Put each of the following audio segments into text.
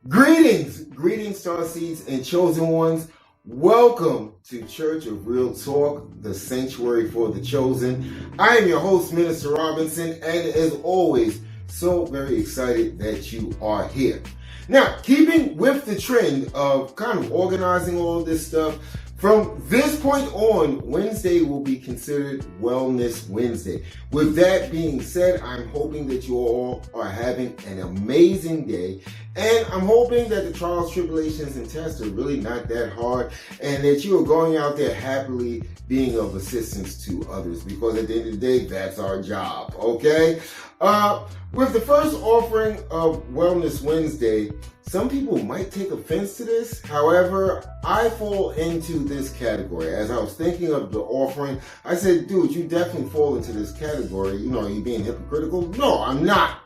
Greetings, star seeds and chosen ones. Welcome to Church of Real Talk, the sanctuary for the chosen. I am your host, Minister Robinson, and as always, so very excited that you are here. Now, keeping with the trend of kind of organizing all of this stuff, from this point on, Wednesday will be considered Wellness Wednesday. With that being said, I'm hoping that you all are having an amazing day. And I'm hoping that the trials, tribulations, and tests are really not that hard and that you are going out there happily being of assistance to others, because at the end of the day, that's our job, okay? With the first offering of Wellness Wednesday, some people might take offense to this. However, I fall into this category. As I was thinking of the offering, I said, dude, you definitely fall into this category. You know, are you being hypocritical? No, I'm not.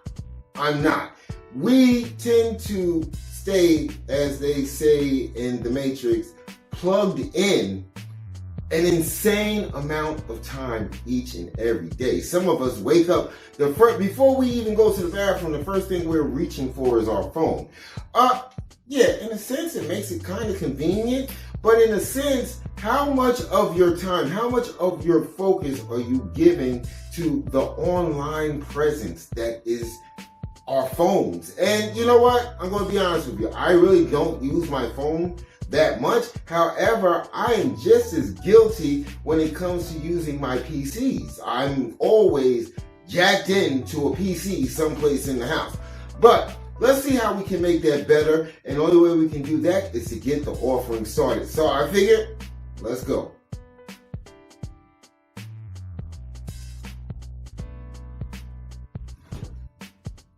We tend to stay, as they say in The Matrix, plugged in an insane amount of time each and every day. Some of us wake up, before we even go to the bathroom, the first thing we're reaching for is our phone. Yeah, in a sense, it makes it kind of convenient, but in a sense, how much of your time, how much of your focus are you giving to the online presence that is our phones? And you know what? I'm going to be honest with you. I really don't use my phone that much. However, I am just as guilty when it comes to using my PCs. I'm always jacked into a PC someplace in the house. But let's see how we can make that better. And the only way we can do that is to get the offering started. So I figured, let's go.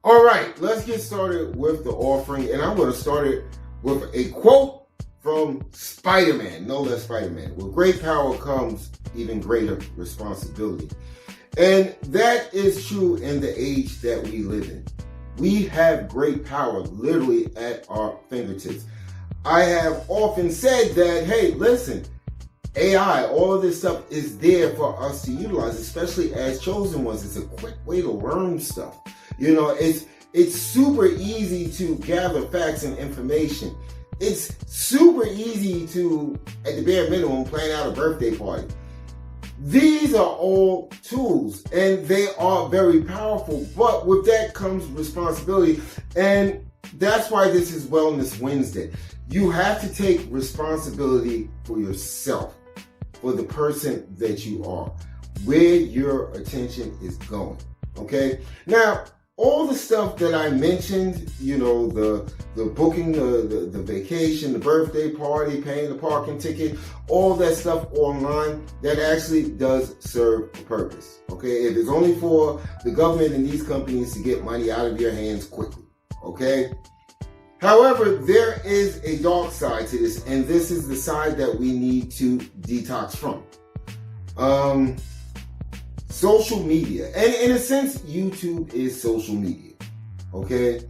All right, let's get started with the offering. And I'm going to start it with a quote from Spider-Man, no less Spider-Man. With great power comes even greater responsibility. And that is true in the age that we live in. We have great power literally at our fingertips. I have often said that, hey, listen, AI, all of this stuff is there for us to utilize, especially as chosen ones. It's a quick way to learn stuff. You know, it's super easy to gather facts and information. It's super easy to, at the bare minimum, plan out a birthday party. These are all tools and they are very powerful, but with that comes responsibility. And that's why this is Wellness Wednesday. You have to take responsibility for yourself, for the person that you are, where your attention is going. Okay? Now, all the stuff that I mentioned, you know, the booking, the vacation, the birthday party, paying the parking ticket, all that stuff online, that actually does serve a purpose. Okay? It is only for the government and these companies to get money out of your hands quickly. Okay? However, there is a dark side to this, and this is the side that we need to detox from. Social media. And in a sense, YouTube is social media. Okay?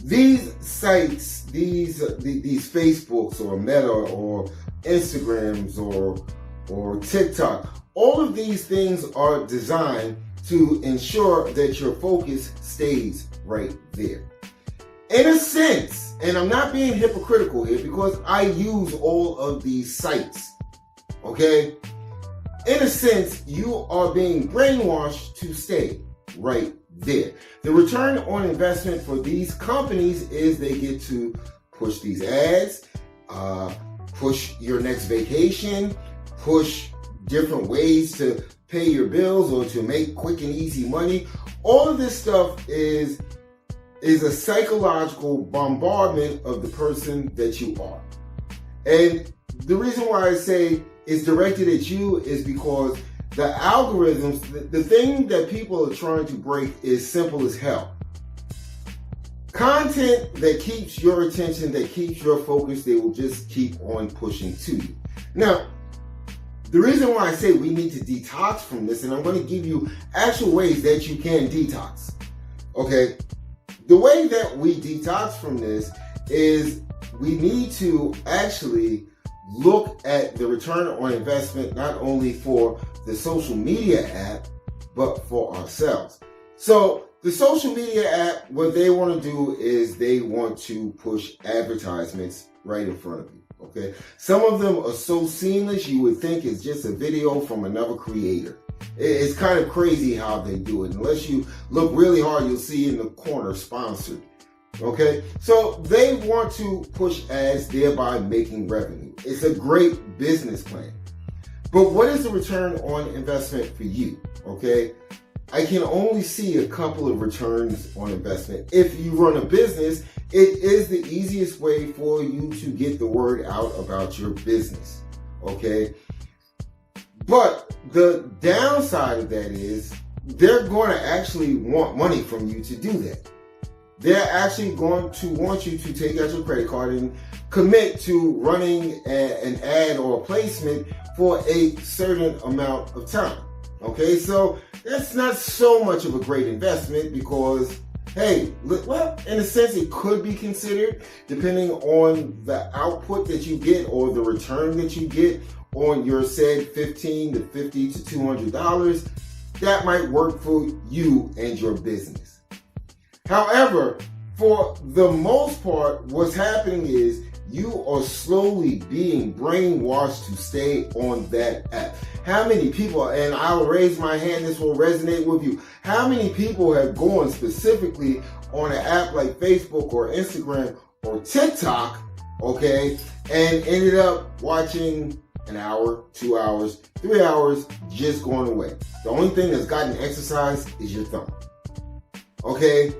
These sites, these Facebooks or Meta or Instagrams or TikTok, all of these things are designed to ensure that your focus stays right there. In a sense, and I'm not being hypocritical here because I use all of these sites. Okay? In a sense, you are being brainwashed to stay right there. The return on investment for these companies is they get to push these ads, push your next vacation, push different ways to pay your bills or to make quick and easy money. All of this stuff is a psychological bombardment of the person that you are. And the reason why I say it's directed at you is because the algorithms, the thing that people are trying to break is simple as hell. Content that keeps your attention, that keeps your focus, they will just keep on pushing to you. Now, the reason why I say we need to detox from this, and I'm going to give you actual ways that you can detox. Okay? The way that we detox from this is we need to actually look at the return on investment, not only for the social media app, but for ourselves. So The social media app, what they want to do is they want to push advertisements right in front of you, okay? Some of them are so seamless, you would think it's just a video from another creator. It's kind of crazy how they do it. Unless you look really hard, you'll see in the corner, sponsored, okay? So they want to push ads, thereby making revenue. It's a great business plan. But what is the return on investment for you, okay? I can only see a couple of returns on investment. If you run a business, it is the easiest way for you to get the word out about your business, okay? But the downside of that is they're going to actually want money from you to do that. They're actually going to want you to take out your credit card and commit to running an ad or a placement for a certain amount of time. Okay, so that's not so much of a great investment because, hey, well, in a sense, it could be considered depending on the output that you get or the return that you get on your said $15 to $50 to $200. That might work for you and your business. However, for the most part, what's happening is you are slowly being brainwashed to stay on that app. How many people, and I'll raise my hand, this will resonate with you. How many people have gone specifically on an app like Facebook or Instagram or TikTok, okay, and ended up watching an hour, 2 hours, 3 hours, just going away. The only thing that's gotten exercise is your thumb, okay?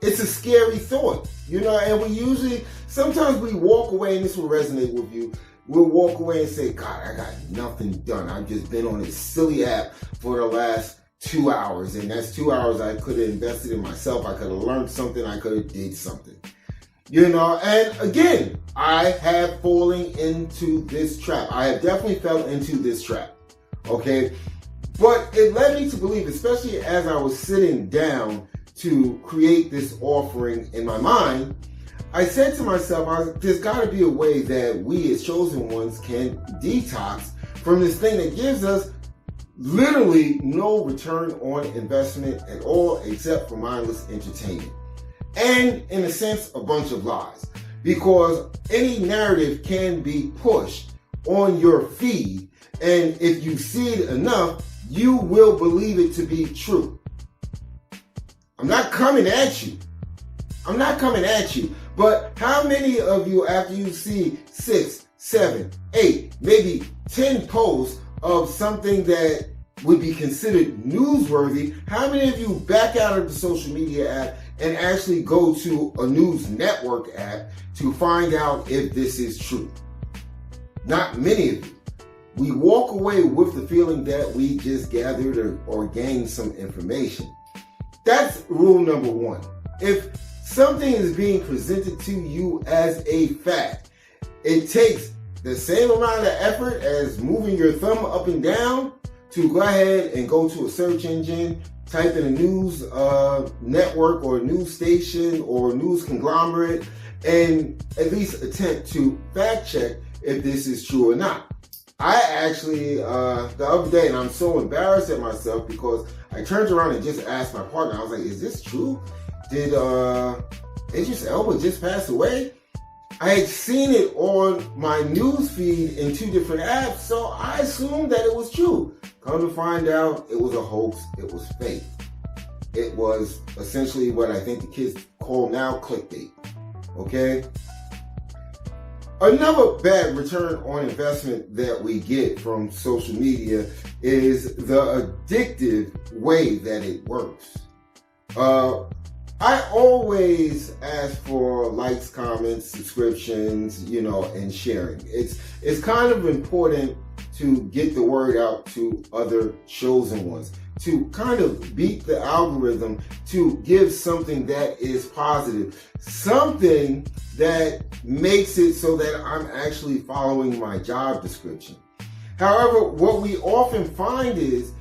It's a scary thought, you know, and we usually, sometimes we walk away, and this will resonate with you, we'll walk away and say, God, I got nothing done. I've just been on this silly app for the last 2 hours, and that's 2 hours I could have invested in myself. I could have learned something. I could have did something, you know, and again, I have fallen into this trap. I have definitely fell into this trap, okay? But it led me to believe, especially as I was sitting down to create this offering in my mind, I said to myself, there's got to be a way that we as chosen ones can detox from this thing that gives us literally no return on investment at all except for mindless entertainment. And in a sense, a bunch of lies. Because any narrative can be pushed on your feed, and if you see it enough, you will believe it to be true. I'm not coming at you. But how many of you, after you see 6, 7, 8, maybe 10 posts of something that would be considered newsworthy, how many of you back out of the social media app and actually go to a news network app to find out if this is true? Not many of you. We walk away with the feeling that we just gathered or gained some information. That's rule number one. If something is being presented to you as a fact, it takes the same amount of effort as moving your thumb up and down to go ahead and go to a search engine, type in a news network or news station or news conglomerate, and at least attempt to fact check if this is true or not. I actually, the other day, and I'm so embarrassed at myself because I turned around and just asked my partner, I was like, is this true? Did Idris Elba just pass away? I had seen it on my news feed in 2 different apps, so I assumed that it was true. Come to find out, it was a hoax. It was fake. It was essentially what I think the kids call now clickbait. Okay? Another bad return on investment that we get from social media is the addictive way that it works. I always ask for likes, comments, subscriptions, you know, and sharing. It's kind of important to get the word out to other chosen ones, to kind of beat the algorithm, to give something that is positive, something that makes it so that I'm actually following my job description. However, what we often find is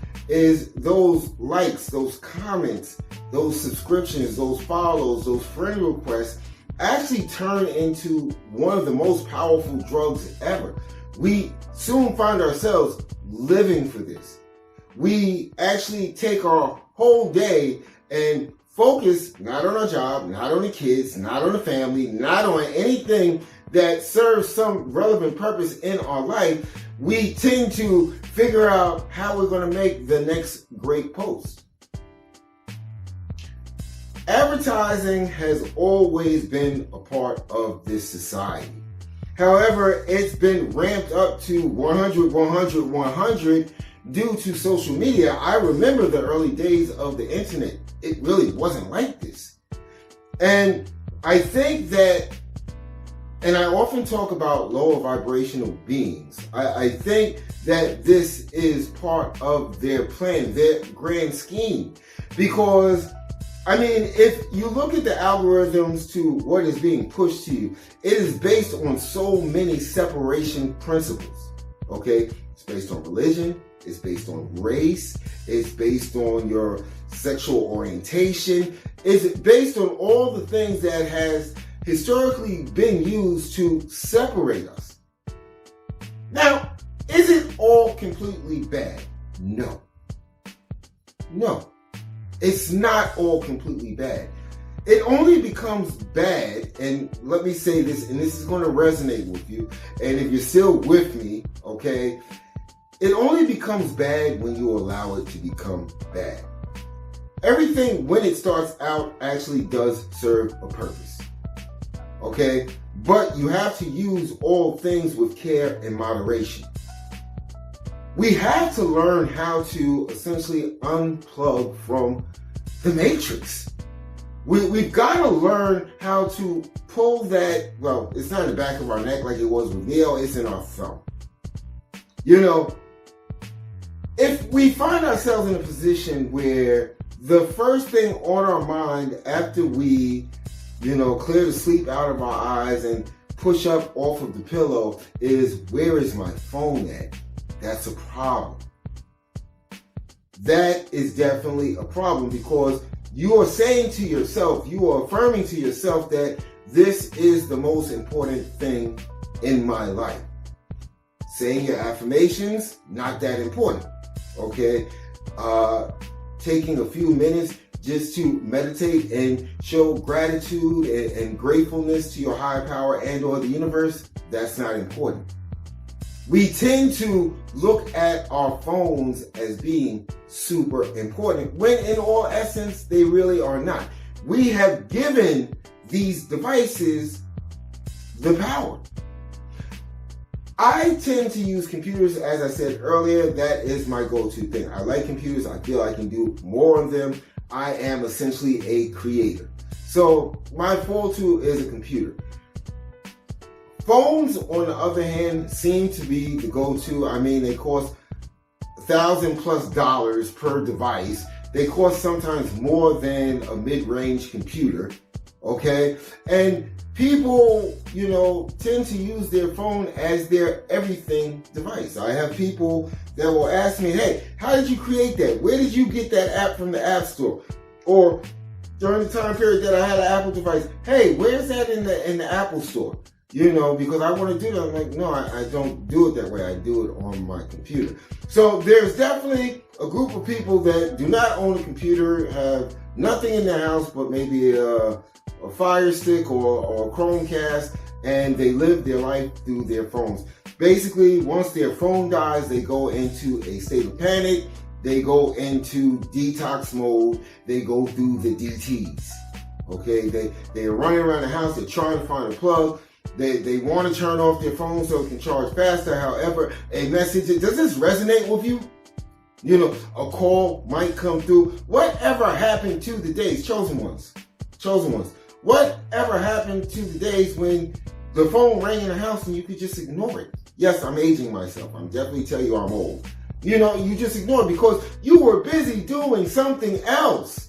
those likes, those comments, those subscriptions, those follows, those friend requests actually turn into one of the most powerful drugs ever. We soon find ourselves living for this. We actually take our whole day and focus not on our job, not on the kids, not on the family, not on anything that serves some relevant purpose in our life, we tend to figure out how we're going to make the next great post. Advertising has always been a part of this society. However, it's been ramped up to 100, 100, 100 due to social media. I remember the early days of the internet. It really wasn't like this. And I think that, and I often talk about lower vibrational beings. I think that this is part of their plan, their grand scheme. Because, I mean, if you look at the algorithms to what is being pushed to you, it is based on so many separation principles. Okay? It's based on religion. It's based on race. It's based on your sexual orientation. It's based on all the things that has historically been used to separate us. Now, is it all completely bad? No. No. It's not all completely bad. It only becomes bad, and let me say this, and this is going to resonate with you, and if you're still with me, okay, it only becomes bad when you allow it to become bad. Everything, when it starts out, actually does serve a purpose. Okay? But you have to use all things with care and moderation. We have to learn how to essentially unplug from the matrix. We've got to learn how to pull that, well, it's not in the back of our neck like it was with Neo, it's in our thumb. You know, if we find ourselves in a position where the first thing on our mind after we, clear the sleep out of our eyes and push up off of the pillow is, where is my phone at? That's a problem. That is definitely a problem, because you are saying to yourself, you are affirming to yourself that this is the most important thing in my life. Saying your affirmations, not that important. Okay? Taking a few minutes just to meditate and show gratitude and gratefulness to your higher power and or the universe, that's not important. We tend to look at our phones as being super important, when in all essence, they really are not. We have given these devices the power. I tend to use computers, as I said earlier. That is my go-to thing. I like computers. I feel I can do more of them. I am essentially a creator. So my go-to is a computer. Phones, on the other hand, seem to be the go-to. I mean, they cost $1,000+ per device. They cost sometimes more than a mid-range computer. Okay? And people, tend to use their phone as their everything device. I have people that will ask me, hey, how did you create that? Where did you get that app from the App Store? Or during the time period that I had an Apple device, hey, where's that in the Apple Store? Because I want to do that. I'm like, no, I don't do it that way. I do it on my computer. So there's definitely a group of people that do not own a computer, have nothing in their house but maybe a Fire Stick or a Chromecast, and they live their life through their phones. Basically, once their phone dies, they go into a state of panic. They go into detox mode. They go through the DTs. Okay, they're running around the house. They're trying to find a plug. They want to turn off their phone so it can charge faster. However, a message, does this resonate with you? A call might come through. Whatever happened to the days, chosen ones. Whatever happened to the days when the phone rang in the house and you could just ignore it? Yes, I'm aging myself. I'm definitely telling you I'm old. You just ignore it because you were busy doing something else.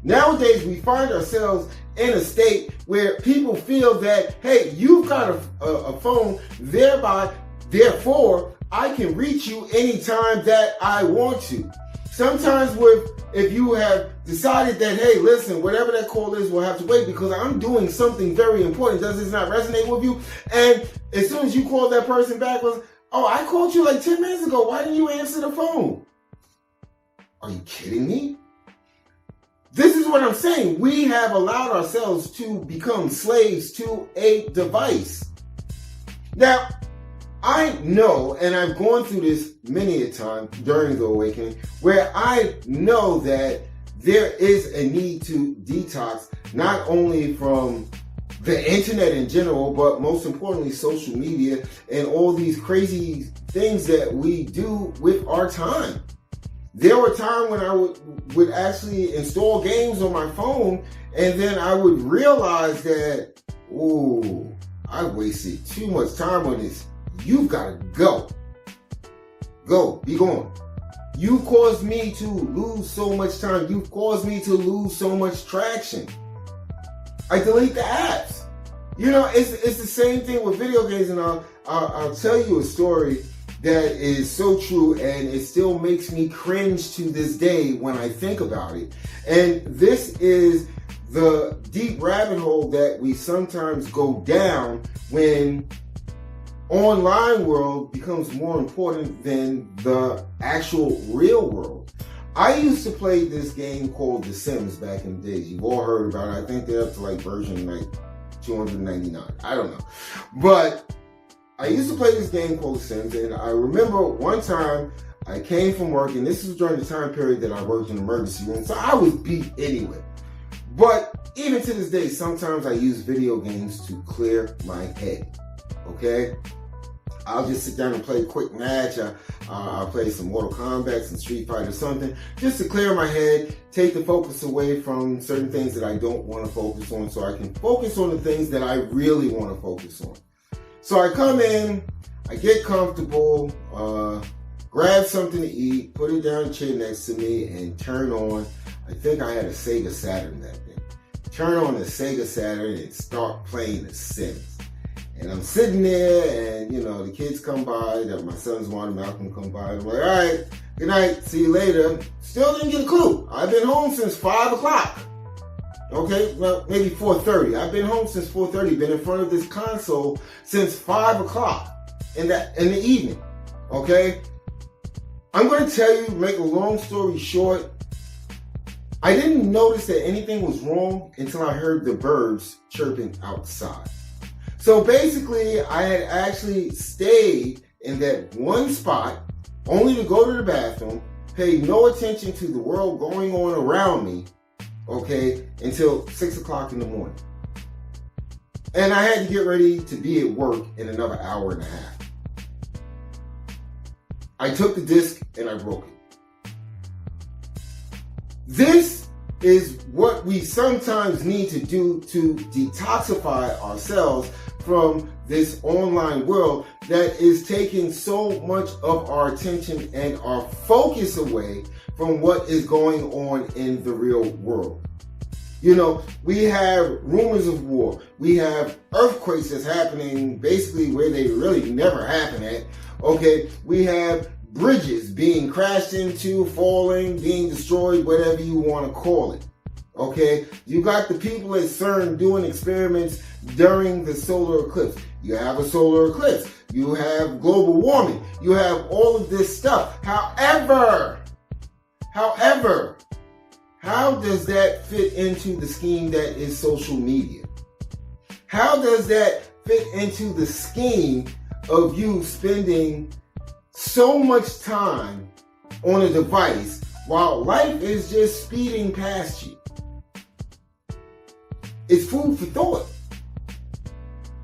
Nowadays, we find ourselves in a state where people feel that, hey, you've got a phone, therefore, I can reach you anytime that I want to. Sometimes if you have decided that, hey, listen, whatever that call is, we'll have to wait because I'm doing something very important. Does this not resonate with you? And as soon as you call that person back, oh, I called you like 10 minutes ago. Why didn't you answer the phone? Are you kidding me? This is what I'm saying. We have allowed ourselves to become slaves to a device. Now, I know, and I've gone through this many a time during the awakening, where I know that there is a need to detox, not only from the internet in general, but most importantly, social media and all these crazy things that we do with our time. There were times when I would actually install games on my phone, and then I would realize that, ooh, I wasted too much time on this. You've got to go. Go, be gone. You caused me to lose so much time. You've caused me to lose so much traction. I delete the apps. You know, it's the same thing with video games, and I'll tell you a story that is so true, and it still makes me cringe to this day when I think about it. And this is the deep rabbit hole that we sometimes go down when online world becomes more important than the actual real world. I used to play this game called The Sims back in the days. You've all heard about it. I think they're up to like version like 299. I don't know. But I used to play this game called The Sims, and I remember one time I came from work, and this was during the time period that I worked in the emergency room, so I was beat anyway. But even to this day, sometimes I use video games to clear my head, okay? I'll just sit down and play a quick match. I'll play some Mortal Kombat, some Street Fighter, something, just to clear my head, take the focus away from certain things that I don't want to focus on, so I can focus on the things that I really want to focus on. So I come in, I get comfortable, grab something to eat, put it down in the chair next to me, and turn on, I think I had a Sega Saturn that day. Turn on the Sega Saturn and start playing The Sims. And I'm sitting there, and, you know, the kids come by, that my sons Juan and Malcolm come by, and I'm like, all right, good night, see you later. Still didn't get a clue. I've been home since 5 o'clock. Okay, well, maybe 4:30. I've been home since 4:30, been in front of this console since 5 o'clock in the evening. Okay? I'm going to tell you, make a long story short, I didn't notice that anything was wrong until I heard the birds chirping outside. So basically, I had actually stayed in that one spot, only to go to the bathroom, pay no attention to the world going on around me, okay, until 6 o'clock in the morning. And I had to get ready to be at work in another hour and a half. I took the disc and I broke it. This is what we sometimes need to do to detoxify ourselves from this online world that is taking so much of our attention and our focus away from what is going on in the real world. You know, we have rumors of war. We have earthquakes that's happening basically where they really never happen at. Okay, we have bridges being crashed into, falling, being destroyed, whatever you want to call it. Okay, you got the people at CERN doing experiments during the solar eclipse. You have a solar eclipse. You have global warming. You have all of this stuff. However, how does that fit into the scheme that is social media? How does that fit into the scheme of you spending so much time on a device while life is just speeding past you? It's food for thought.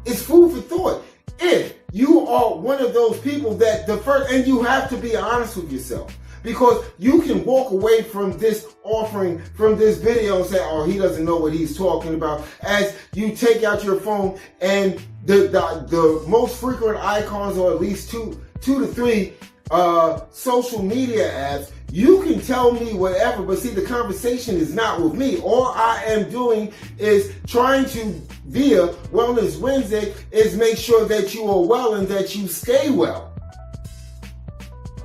It's food for thought. If you are one of those people that and you have to be honest with yourself, because you can walk away from this offering, from this video, and say, oh, he doesn't know what he's talking about, as you take out your phone and the most frequent icons, or at least two to three social media apps. You can tell me whatever, but see, the conversation is not with me. All I am doing is trying to, via Wellness Wednesday, is make sure that you are well and that you stay well.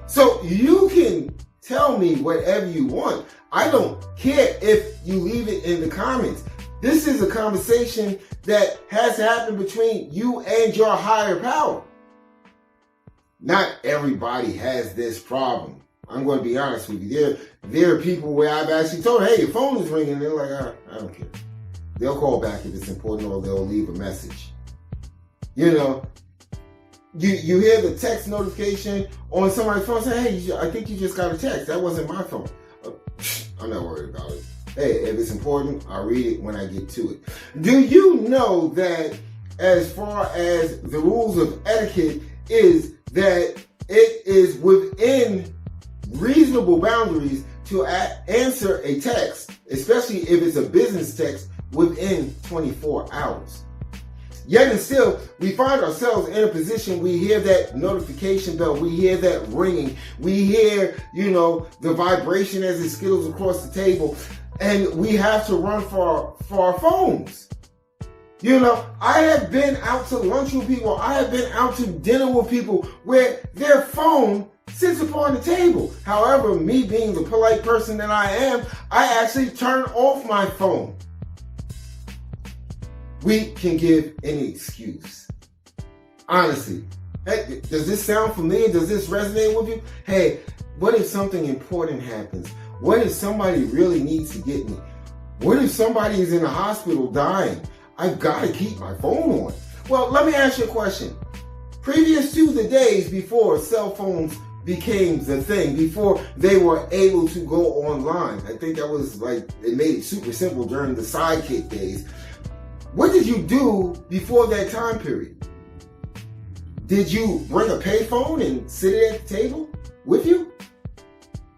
So you can tell me whatever you want. I don't care if you leave it in the comments. This is a conversation that has to happen between you and your higher power. Not everybody has this problem. I'm going to be honest with you. There are people where I've actually told, hey, your phone is ringing. They're like, I don't care. They'll call back if it's important, or they'll leave a message. You know, you hear the text notification on somebody's phone saying, hey, I think you just got a text. That wasn't my phone. I'm not worried about it. Hey, if it's important, I'll read it when I get to it. Do you know that as far as the rules of etiquette is that it is within reasonable boundaries to answer a text, especially if it's a business text, within 24 hours. Yet and still, we find ourselves in a position, we hear that notification bell, we hear that ringing, we hear, the vibration as it skittles across the table, and we have to run for our phones. I have been out to lunch with people, I have been out to dinner with people where their phone sits upon the table. However, me being the polite person that I am, I actually turn off my phone. We can give any excuse. Honestly. Hey, does this sound familiar? Does this resonate with you? Hey, what if something important happens? What if somebody really needs to get me? What if somebody is in the hospital dying? I've got to keep my phone on. Well, let me ask you a question. Previous to the days before cell phones became the thing, before they were able to go online, I think that was it made it super simple during the Sidekick days. What did you do before that time period? Did you bring a payphone and sit it at the table with you?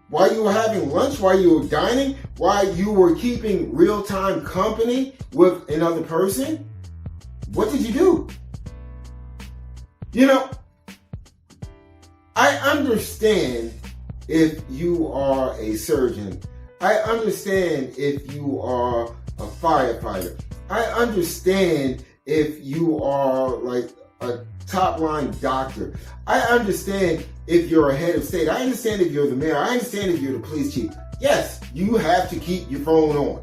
While you were having lunch, while you were dining, while you were keeping real-time company with another person? What did you do? I understand if you are a surgeon. I understand if you are a firefighter. I understand if you are a top-line doctor. I understand if you're a head of state. I understand if you're the mayor. I understand if you're the police chief. Yes, you have to keep your phone on.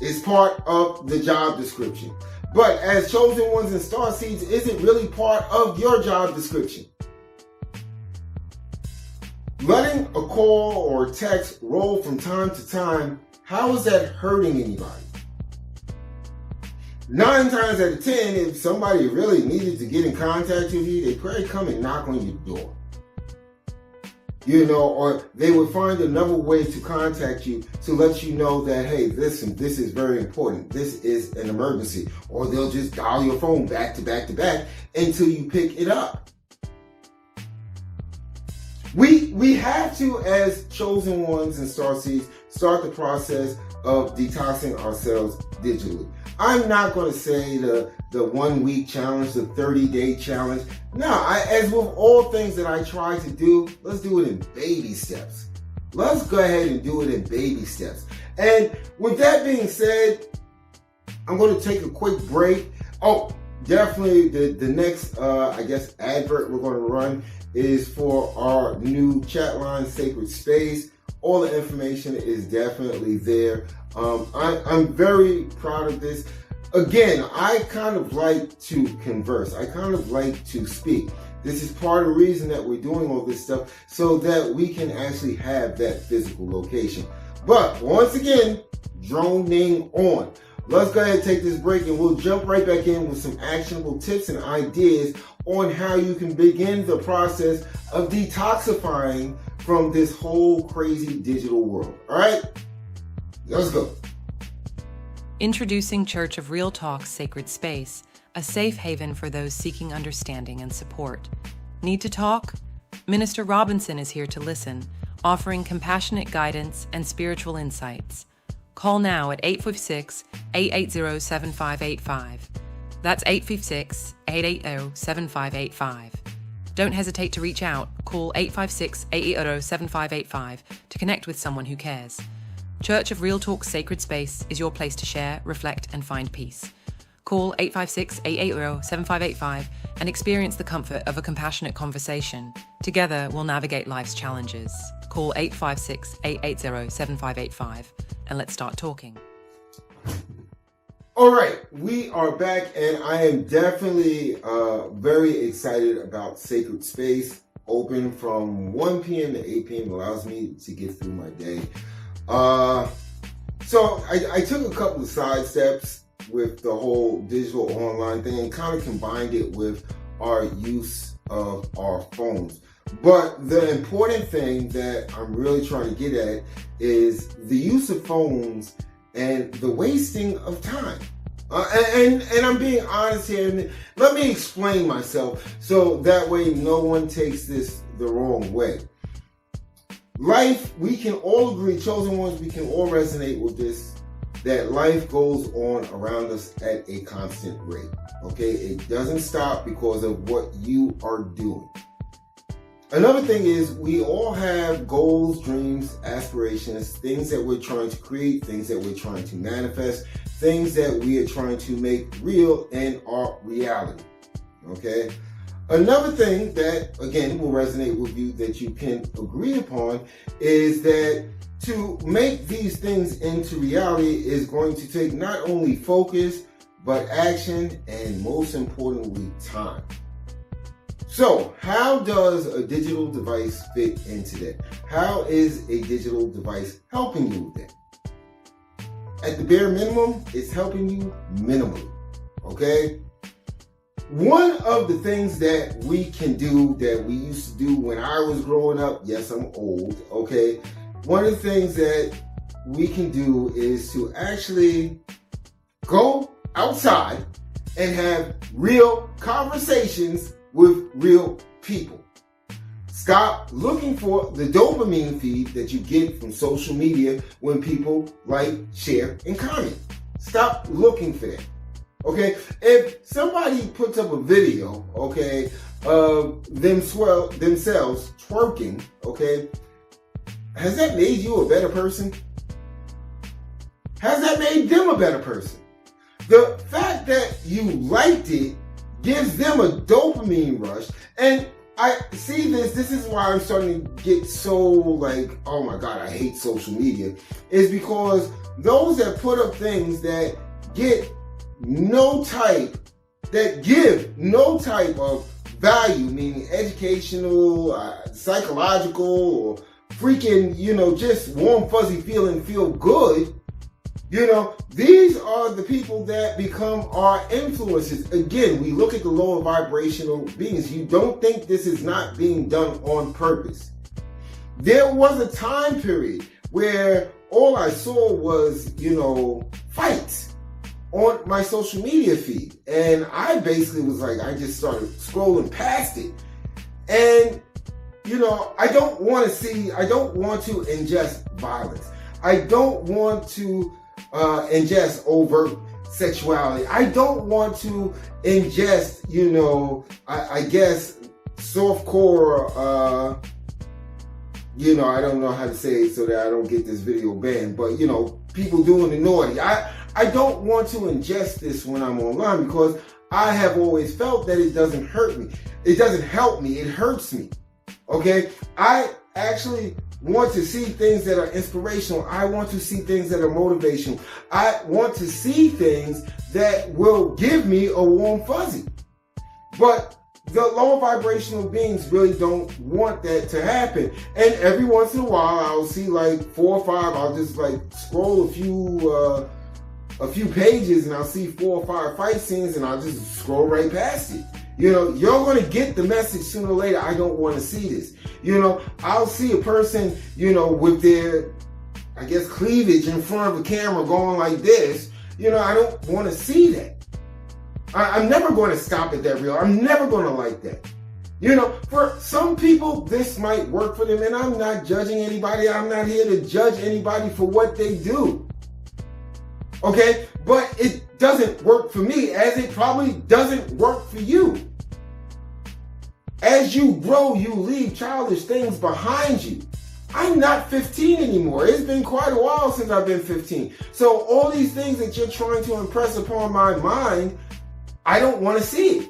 It's part of the job description. But as chosen ones and star seeds, is it really part of your job description? Letting a call or text roll from time to time, how is that hurting anybody? 9 times out of 10, if somebody really needed to get in contact with you, they'd probably come and knock on your door. Or they would find another way to contact you to let you know that, hey, listen, this is very important. This is an emergency. Or they'll just dial your phone back to back to back until you pick it up. We have to, as chosen ones and starseeds, start the process of detoxing ourselves digitally. I'm not going to say the 1 week challenge, the 30-day challenge. No, as with all things that I try to do, let's do it in baby steps. Let's go ahead and do it in baby steps. And with that being said, I'm going to take a quick break. Oh, definitely the next, advert we're going to run is for our new chat line, Sacred Space. All the information is definitely there. I'm very proud of this. Again, I kind of like to converse. I kind of like to speak. This is part of the reason that we're doing all this stuff, so that we can actually have that physical location. But once again, droning on. Let's go ahead and take this break, and we'll jump right back in with some actionable tips and ideas on how you can begin the process of detoxifying from this whole crazy digital world. All right, let's go. Introducing Church of Real Talk's Sacred Space, a safe haven for those seeking understanding and support. Need to talk? Minister Robinson is here to listen, offering compassionate guidance and spiritual insights. Call now at 856-880-7585. That's 856-880-7585. Don't hesitate to reach out. Call 856-880-7585 to connect with someone who cares. Church of Real Talk's Sacred Space is your place to share, reflect, and find peace. Call 856-880-7585 and experience the comfort of a compassionate conversation. Together, we'll navigate life's challenges. Call 856-880-7585 and let's start talking. All right, we are back, and I am definitely very excited about Sacred Space. open from 1 p.m. to 8 p.m. It allows me to get through my day. So I took a couple of side steps with the whole digital online thing and kind of combined it with our use of our phones. But the important thing that I'm really trying to get at is the use of phones and the wasting of time. And I'm being honest here, and let me explain myself so that way no one takes this the wrong way. Life, we can all agree, chosen ones, we can all resonate with this, that life goes on around us at a constant rate. Okay, it doesn't stop because of what you are doing. Another thing is we all have goals, dreams, aspirations, things that we're trying to create, things that we're trying to manifest, things that we are trying to make real in our reality. Okay? Another thing that, again, will resonate with you that you can agree upon is that to make these things into reality is going to take not only focus, but action, and most importantly, time. So, how does a digital device fit into that? How is a digital device helping you with that? At the bare minimum, it's helping you minimally, okay? One of the things that we can do that we used to do when I was growing up, yes, I'm old, okay? One of the things that we can do is to actually go outside and have real conversations with real people. Stop looking for the dopamine feed that you get from social media when people like, share, and comment. Stop looking for that. Okay? If somebody puts up a video, okay, of themselves twerking, okay, has that made you a better person? Has that made them a better person? The fact that you liked it gives them a dopamine rush. And I see this is why I'm starting to get so like, oh my God, I hate social media, is because those that put up things that give no type of value, meaning educational, psychological, or freaking, just warm, fuzzy feeling, feel good. These are the people that become our influences. Again, we look at the lower vibrational beings. You don't think this is not being done on purpose. There was a time period where all I saw was, fights on my social media feed. And I basically was like, I just started scrolling past it. And, I don't want to ingest violence. I don't want to ingest overt sexuality. I don't want to ingest, I guess, softcore, I don't know how to say it so that I don't get this video banned, but, people doing the naughty. I don't want to ingest this when I'm online because I have always felt that it doesn't hurt me. It doesn't help me. It hurts me. Okay? I actually want to see things that are inspirational. I want to see things that are motivational. I want to see things that will give me a warm fuzzy. But the lower vibrational beings really don't want that to happen. And every once in a while, I'll see like 4 or 5. I'll just like scroll a few pages and I'll see 4 or 5 fight scenes and I'll just scroll right past it. You're going to get the message sooner or later. I don't want to see this. I'll see a person, with their, I guess, cleavage in front of a camera going like this. I don't want to see that. I'm never going to stop at that reel. I'm never going to like that. For some people, this might work for them, and I'm not judging anybody. I'm not here to judge anybody for what they do. Okay? But it doesn't work for me, as it probably doesn't work for you. As you grow, you leave childish things behind you. I'm not 15 anymore. It's been quite a while since I've been 15. So all these things that you're trying to impress upon my mind, I don't want to see it.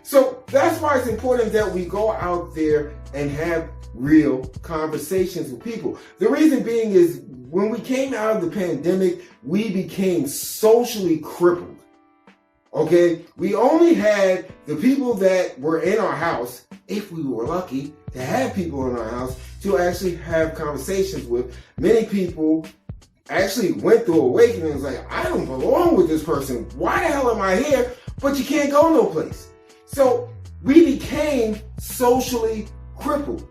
So that's why it's important that we go out there and have real conversations with people. The reason being is when we came out of the pandemic, we became socially crippled. Okay, we only had the people that were in our house, if we were lucky to have people in our house to actually have conversations with. Many people actually went through awakening and was like, I don't belong with this person. Why the hell am I here? But you can't go no place. So we became socially crippled.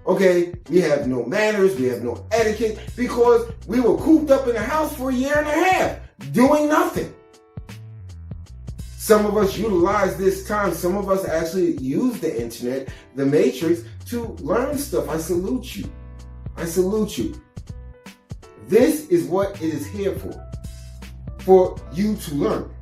Okay, we have no manners, we have no etiquette because we were cooped up in the house for a year and a half doing nothing. Some of us utilize this time. Some of us actually use the internet, the matrix, to learn stuff. I salute you. I salute you. This is what it is here for you to learn.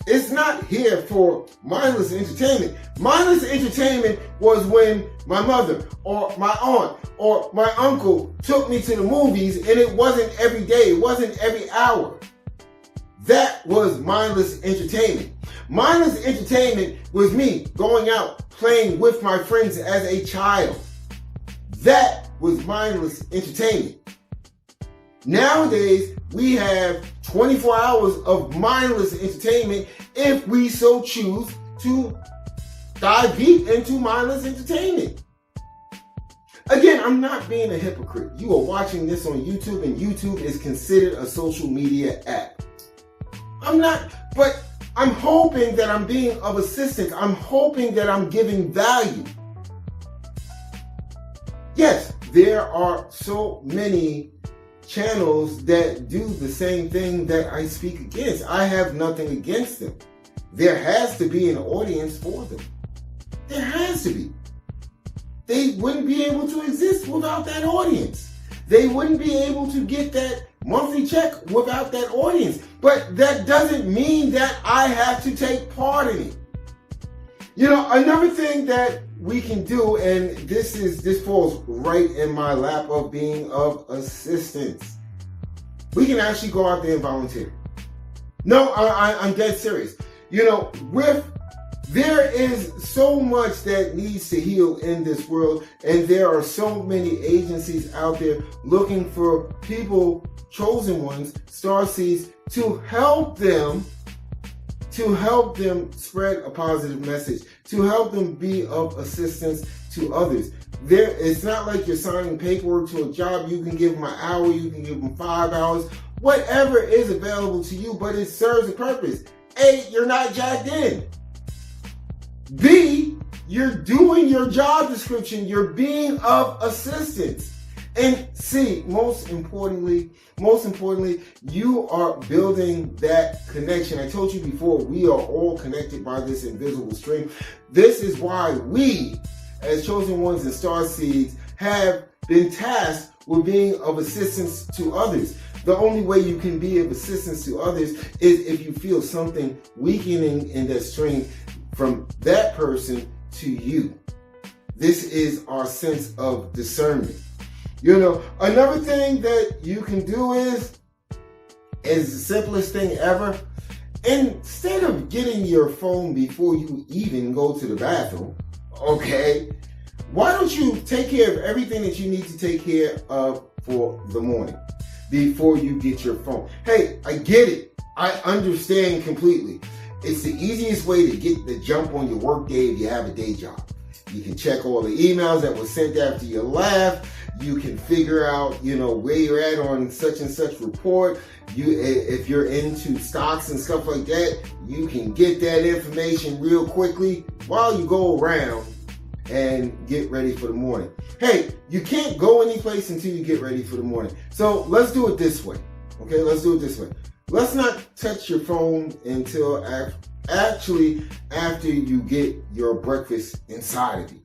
It's not here for mindless entertainment. Mindless entertainment was when my mother or my aunt or my uncle took me to the movies, and it wasn't every day. It wasn't every hour. That was mindless entertainment. Mindless entertainment was me going out, playing with my friends as a child. That was mindless entertainment. Nowadays, we have 24 hours of mindless entertainment if we so choose to dive deep into mindless entertainment. Again, I'm not being a hypocrite. You are watching this on YouTube, and YouTube is considered a social media app. I'm not, but I'm hoping that I'm being of assistance. I'm hoping that I'm giving value. Yes, there are so many channels that do the same thing that I speak against. I have nothing against them. There has to be an audience for them. There has to be. They wouldn't be able to exist without that audience. They wouldn't be able to get that monthly check without that audience. But that doesn't mean that I have to take part in it. You know, another thing that we can do, and this falls right in my lap of being of assistance. We can actually go out there and volunteer. No, I'm dead serious. You know, there is so much that needs to heal in this world, and there are so many agencies out there looking for people, chosen ones, starseeds, to help them spread a positive message, to help them be of assistance to others. It's not like you're signing paperwork to a job. You can give them an hour, you can give them 5 hours, whatever is available to you, but it serves a purpose. A, you're not jacked in. B, you're doing your job description. You're being of assistance. And C, most importantly, you are building that connection. I told you before, we are all connected by this invisible stream. This is why we, as chosen ones and star seeds, have been tasked with being of assistance to others. The only way you can be of assistance to others is if you feel something weakening in that stream from that person to you. This is our sense of discernment. You know, another thing that you can do is the simplest thing ever. Instead of getting your phone before you even go to the bathroom, okay, why don't you take care of everything that you need to take care of for the morning before you get your phone? Hey, I get it. I understand completely. It's the easiest way to get the jump on your work day if you have a day job. You can check all the emails that were sent after you left. You can figure out, you know, where you're at on such and such report. If you're into stocks and stuff like that, you can get that information real quickly while you go around and get ready for the morning. Hey, you can't go any place until you get ready for the morning. So let's do it this way. Okay, let's do it this way. Let's not touch your phone until after you get your breakfast inside of you.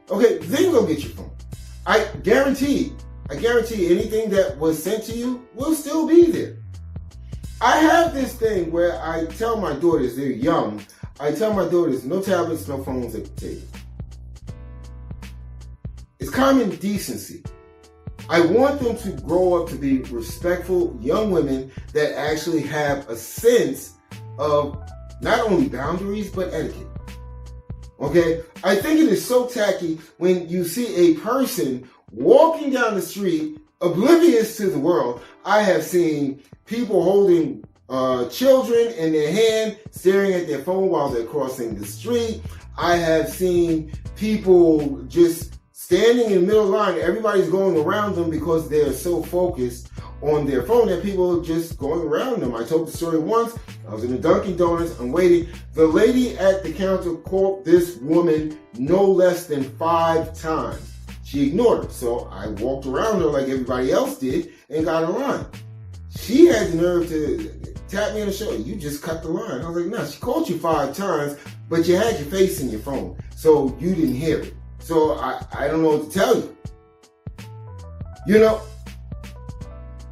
Okay, then go get your phone. I guarantee anything that was sent to you will still be there. I have this thing where I tell my daughters, they're young, I tell my daughters, no tablets, no phones at the table. It's common decency. I want them to grow up to be respectful young women that actually have a sense of not only boundaries, but etiquette. Okay? I think it is so tacky when you see a person walking down the street, oblivious to the world. I have seen people holding children in their hand staring at their phone while they're crossing the street. I have seen people just standing in the middle of the line. Everybody's going around them because they're so focused on their phone that people are just going around them. I told the story once. I was in a Dunkin' Donuts. I'm waiting. The lady at the counter called this woman no less than 5 times. She ignored her. So I walked around her like everybody else did and got in line. She had the nerve to tap me on the shoulder. You just cut the line. I was like, no, she called you 5 times, but you had your face in your phone. So you didn't hear it. So I don't know what to tell you. You know,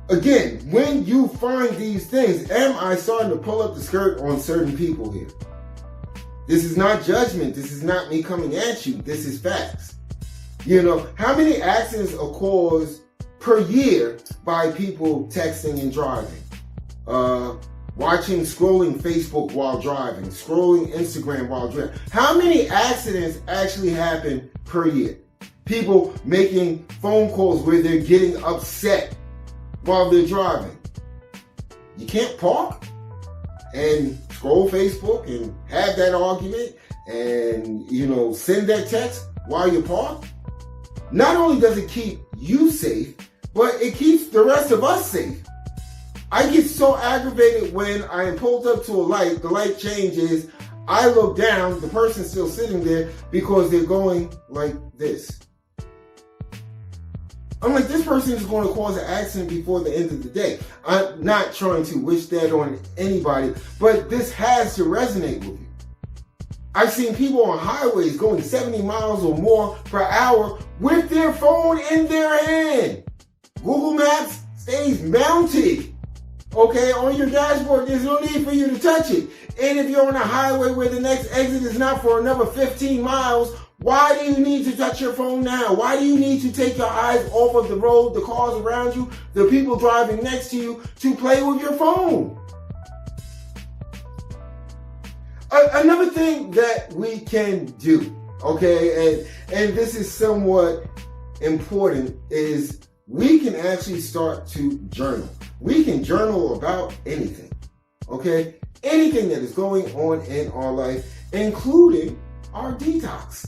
again, when you find these things, am I starting to pull up the skirt on certain people here? This is not judgment. This is not me coming at you. This is facts. You know, how many accidents are caused per year by people texting and driving? Scrolling Facebook while driving, scrolling Instagram while driving. How many accidents actually happen per year? People making phone calls where they're getting upset while they're driving. You can't park and scroll Facebook and have that argument and, send that text while you're parked. Not only does it keep you safe, but it keeps the rest of us safe. I get so aggravated when I am pulled up to a light, the light changes, I look down, the person's still sitting there because they're going like this. I'm like, this person is going to cause an accident before the end of the day. I'm not trying to wish that on anybody, but this has to resonate with you. I've seen people on highways going 70 miles or more per hour with their phone in their hand. Google Maps stays mounted. Okay, on your dashboard, there's no need for you to touch it. And if you're on a highway where the next exit is not for another 15 miles, why do you need to touch your phone now? Why do you need to take your eyes off of the road, the cars around you, the people driving next to you to play with your phone? Another thing that we can do, okay, and this is somewhat important, is we can actually start to journal. We can journal about anything, okay? Anything that is going on in our life, including our detox.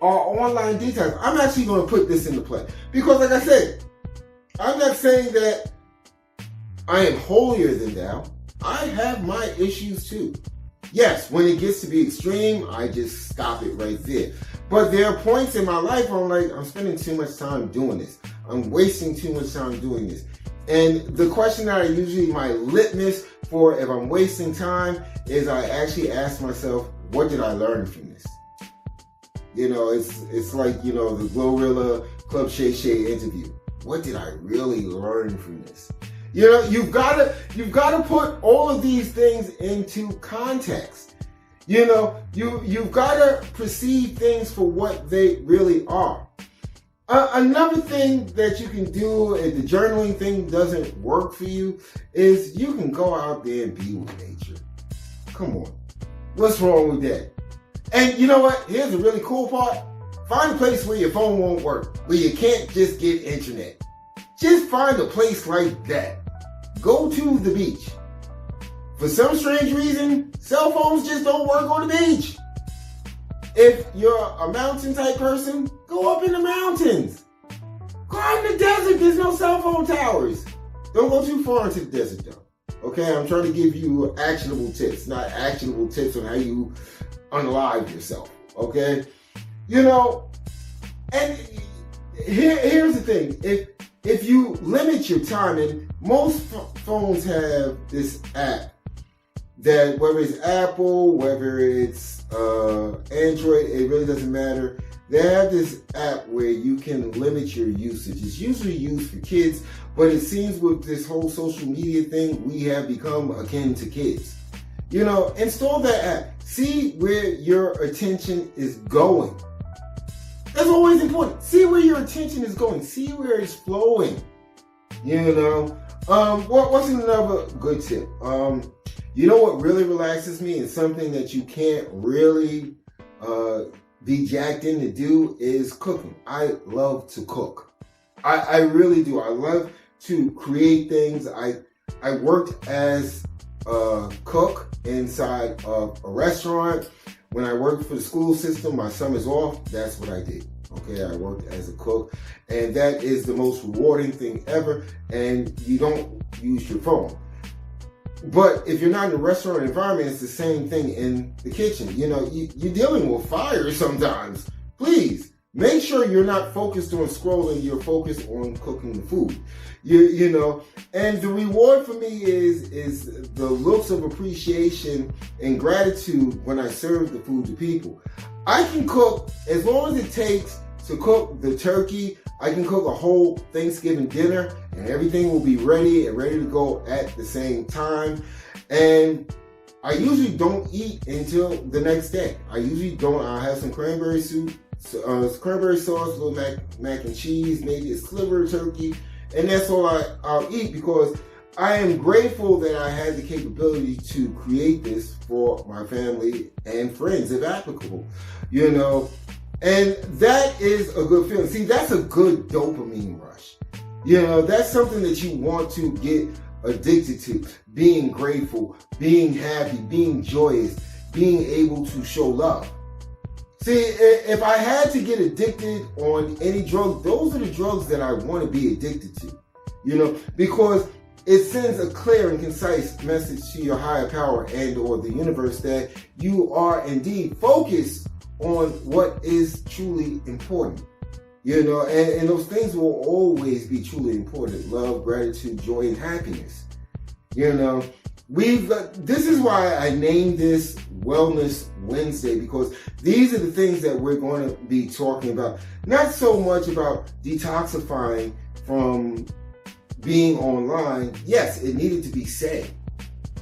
Our online detox. I'm actually going to put this into play. Because like I said, I'm not saying that I am holier than thou. I have my issues too. Yes, when it gets to be extreme, I just stop it right there. But there are points in my life where I'm like, I'm spending too much time doing this. I'm wasting too much time doing this. And the question that I usually, my litmus for if I'm wasting time, is I actually ask myself, what did I learn from this? It's like, the Glorilla Club Shay Shay interview. What did I really learn from this? You've got to put all of these things into context. You've got to perceive things for what they really are. Another thing that you can do if the journaling thing doesn't work for you is you can go out there and be with nature. Come on. What's wrong with that? And you know what? Here's the really cool part. Find a place where your phone won't work, where you can't just get internet. Just find a place like that. Go to the beach. For some strange reason, cell phones just don't work on the beach. If you're a mountain type person, go up in the mountains. Go out in the desert, there's no cell phone towers. Don't go too far into the desert though. Okay, I'm trying to give you actionable tips, not actionable tips on how you unalive yourself. Okay? And here's the thing. If you limit your time, and most phones have this app that, whether it's Apple, whether it's Android, it really doesn't matter. They have this app where you can limit your usage. It's usually used for kids, but it seems with this whole social media thing, we have become akin to kids. Install that app. See where your attention is going. That's always important. See where your attention is going. See where it's flowing. What's another good tip? What really relaxes me and something that you can't really be jacked in to do is cooking. I love to cook. I really do. I love to create things. I worked as a cook inside of a restaurant. When I worked for the school system, my summers off, that's what I did. Okay, I worked as a cook, and that is the most rewarding thing ever, and you don't use your phone. But if you're not in a restaurant environment, it's the same thing in the kitchen. You know, you're dealing with fire sometimes. Please, make sure you're not focused on scrolling, you're focused on cooking the food. You know, and the reward for me is the looks of appreciation and gratitude when I serve the food to people. I can cook as long as it takes to cook the turkey. I can cook a whole Thanksgiving dinner and everything will be ready to go at the same time. And I usually don't eat until the next day. I'll have some cranberry soup, cranberry sauce, a little mac and cheese, maybe a sliver of turkey, and that's all I'll eat, because I am grateful that I had the capability to create this for my family and friends, if applicable, you know. And that is a good feeling. See, that's a good dopamine rush. You know, that's something that you want to get addicted to. Being grateful, being happy, being joyous, being able to show love. See, if I had to get addicted on any drug, those are the drugs that I want to be addicted to. You know, because it sends a clear and concise message to your higher power and or the universe that you are indeed focused on what is truly important. You know, and those things will always be truly important. Love, gratitude, joy, and happiness. You know, this is why I named this Wellness Wednesday, because these are the things that we're going to be talking about. Not so much about detoxifying from being online. Yes, it needed to be said.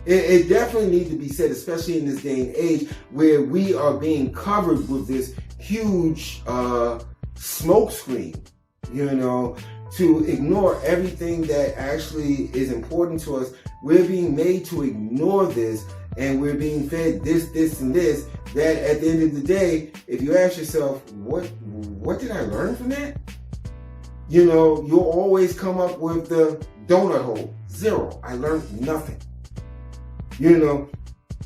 It definitely needs to be said, especially in this day and age where we are being covered with this huge smoke screen, you know, to ignore everything that actually is important to us. We're being made to ignore this, and we're being fed this, and this, that at the end of the day, if you ask yourself, what did I learn from that? You know, you'll always come up with the donut hole. Zero. I learned nothing. You know,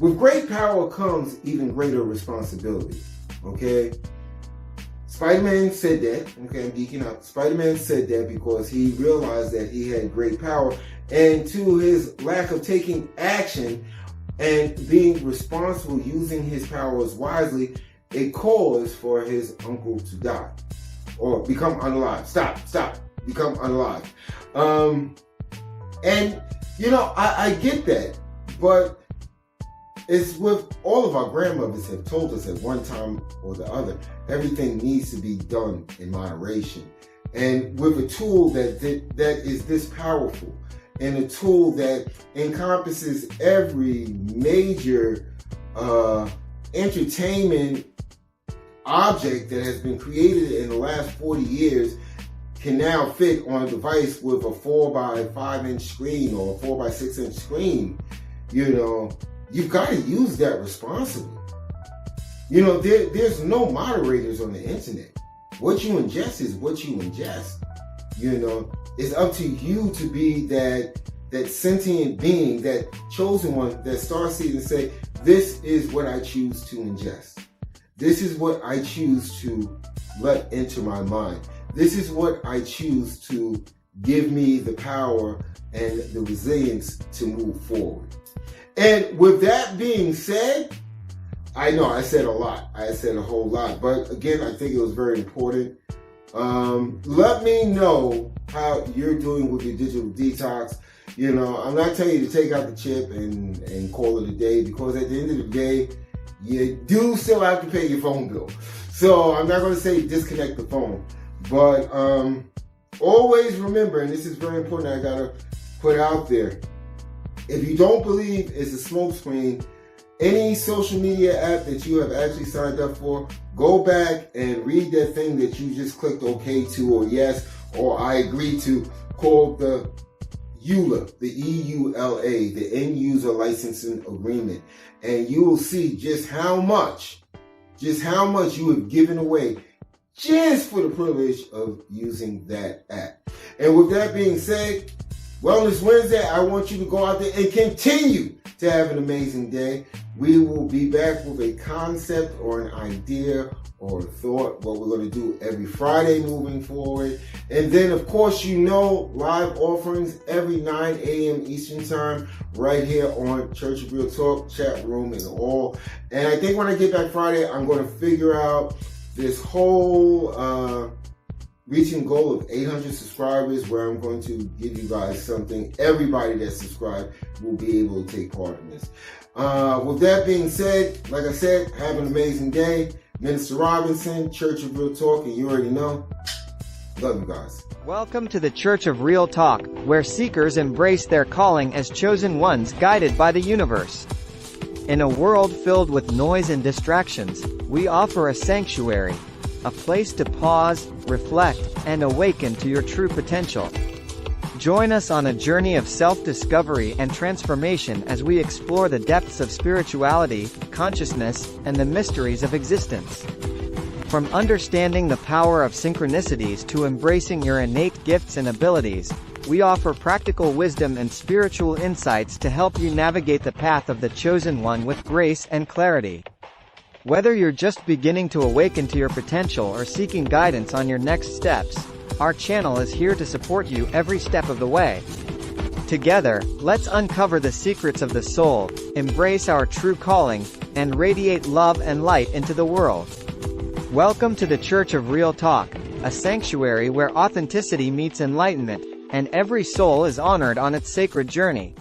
with great power comes even greater responsibility. Okay? Spider-Man said that. Okay, I'm geeking out. Spider-Man said that because he realized that he had great power, and to his lack of taking action and being responsible, using his powers wisely, it caused for his uncle to die or become unalive. Stop. Become unalive. And, you know, I get that, but it's with all of our grandmothers have told us at one time or the other, everything needs to be done in moderation. And with a tool that is this powerful, and a tool that encompasses every major entertainment object that has been created in the last 40 years, can now fit on a device with a 4x5-inch screen or a 4x6-inch screen. You know, you've got to use that responsibly. You know, there's no moderators on the internet. What you ingest is what you ingest. You know, it's up to you to be that sentient being, that chosen one, that starseed, and say, this is what I choose to ingest. This is what I choose to let enter my mind. This is what I choose to give me the power and the resilience to move forward. And with that being said, I know I said a lot. I said a whole lot. But again, I think it was very important. Let me know how you're doing with your digital detox. You know, I'm not telling you to take out the chip and call it a day, because at the end of the day, you do still have to pay your phone bill. So I'm not going to say disconnect the phone. But always remember, and this is very important, I got to put out there, if you don't believe it's a smokescreen, any social media app that you have actually signed up for, go back and read that thing that you just clicked OK to, or yes, or I agree to, called the EULA, the EULA, the End User Licensing Agreement. And you will see just how much you have given away just for the privilege of using that app. And with that being said, Wellness Wednesday. I want you to go out there and continue to have an amazing day. We will be back with a concept or an idea or a thought, what we're going to do every Friday moving forward. And then, of course, live offerings every 9 a.m. Eastern Time right here on Church of Real Talk, chat room and all. And I think when I get back Friday, I'm going to figure out this whole reaching goal of 800 subscribers, where I'm going to give you guys something. Everybody that's subscribed will be able to take part in this. With that being said, like I said, have an amazing day. Minister Robinson, Church of Real Talk, and you already know. Love you guys. Welcome to the Church of Real Talk, where seekers embrace their calling as chosen ones guided by the universe. In a world filled with noise and distractions, we offer a sanctuary, a place to pause, reflect, and awaken to your true potential. Join us on a journey of self-discovery and transformation as we explore the depths of spirituality, consciousness, and the mysteries of existence. From understanding the power of synchronicities to embracing your innate gifts and abilities, we offer practical wisdom and spiritual insights to help you navigate the path of the chosen one with grace and clarity. Whether you're just beginning to awaken to your potential or seeking guidance on your next steps, our channel is here to support you every step of the way. Together, let's uncover the secrets of the soul, embrace our true calling, and radiate love and light into the world. Welcome to the Church of Real Talk, a sanctuary where authenticity meets enlightenment, and every soul is honored on its sacred journey.